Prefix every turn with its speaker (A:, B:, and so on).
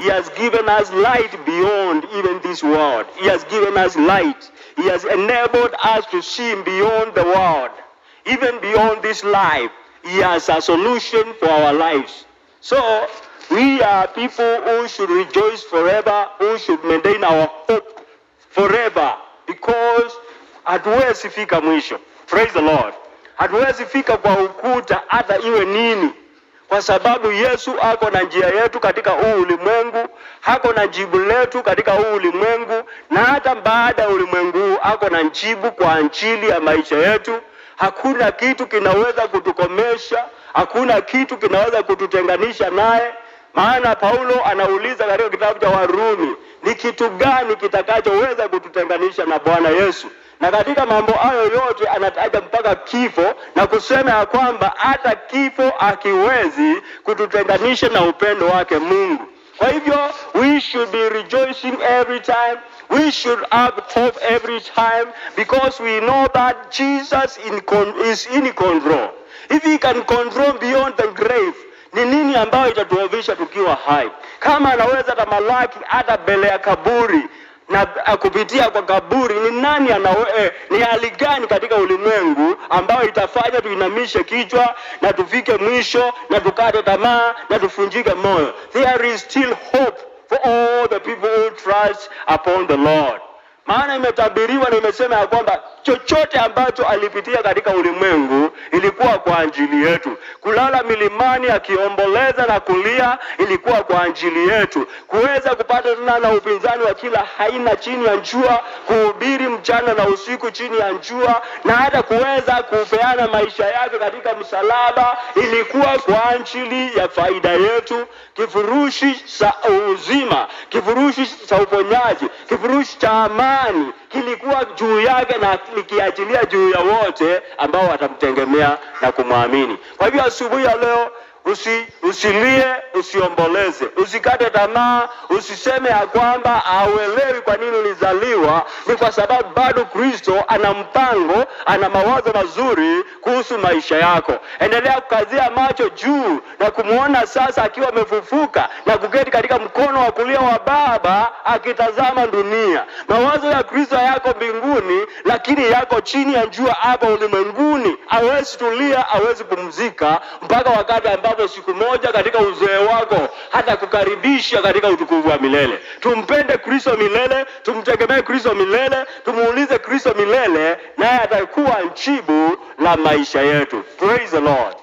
A: He has given us light beyond even this world. He has given us light. He has enabled us to see beyond the world, even beyond this life. He has a solution for our lives. So we are people who should rejoice forever, who should maintain our hope forever, because hatuwezi fika mwisho. Praise the Lord. Hatuwezi fika kwa ukuta hata iwe nini, kwa sababu Yesu ako na njia yetu katika huu ulimwengu, ako na jibu letu katika huu ulimwengu, na hata baada ya ulimwengu ako na jibu kwa ajili ya maisha yetu. Hakuna kitu kinaweza kutukomesha, hakuna kitu kinaweza kututenganisha naye. Maana Paulo anauliza katika kitabu cha Warumi, ni kitu gani kitakachoweza kututenganisha na Bwana Yesu? Na katika mambo hayo yote anataja mpaka kifo, na kusema ya kwamba hata kifo hakiwezi kututenganisha na upendo wake Mungu. Kwa hivyo we should be rejoicing every time. We should have hope every time, because we know that Jesus is in control. If he can control beyond the grave, ni nini ambayo itatuovisha tukiwa hai? Kama anaweza tamalaki hata mbele ya kaburi na kupitia kwa kaburi, ni nani ni hali gani katika ulimwengu ambayo itafanya tuinamishe kichwa na tufike mwisho na tukate tamaa na tufunjike moyo? There is still hope for all the people who trust upon the Lord. Maana imetabiriwa na imesema ya kwamba chochote ambacho alipitia katika ulimwengu ilikuwa kwa ajili yetu. Kulala milimani akiomboleza na kulia ilikuwa kwa ajili yetu. Kuweza kupata na upinzani wa kila haina chini ya jua, kuhubiri mchana na usiku chini ya jua, na hata kuweza kupeana maisha yake katika msalaba ilikuwa kwa ajili ya faida yetu. Kifurushi cha uzima, kifurushi cha uponyaji, kifurushi cha amani kilikuwa juu yake na likiachilia juu ya wote ambao watamtegemea na kumwamini. Kwa hivyo asubuhi ya leo usilie, usiomboleze, usikate tamaa, usiseme ya kwamba hauelewi kwa nini ulizaliwa. Ni kwa sababu bado Kristo ana mpango, ana mawazo mazuri kuhusu maisha yako. Endelea kukazia macho juu na kumuona sasa akiwa amefufuka na kuketi katika mkono wa kulia wa Baba akitazama dunia. Mawazo ya Kristo yako mbinguni, lakini yako chini ya jua hapa ulimwenguni. Hawezi tulia, hawezi pumzika mpaka wakati ambapo siku moja katika uzee wako hata kukaribisha katika utukufu wa milele. Tumpende Kristo milele, tumtegemee Kristo milele, tumuulize Kristo milele, naye atakuwa jibu la maisha yetu. Praise the Lord.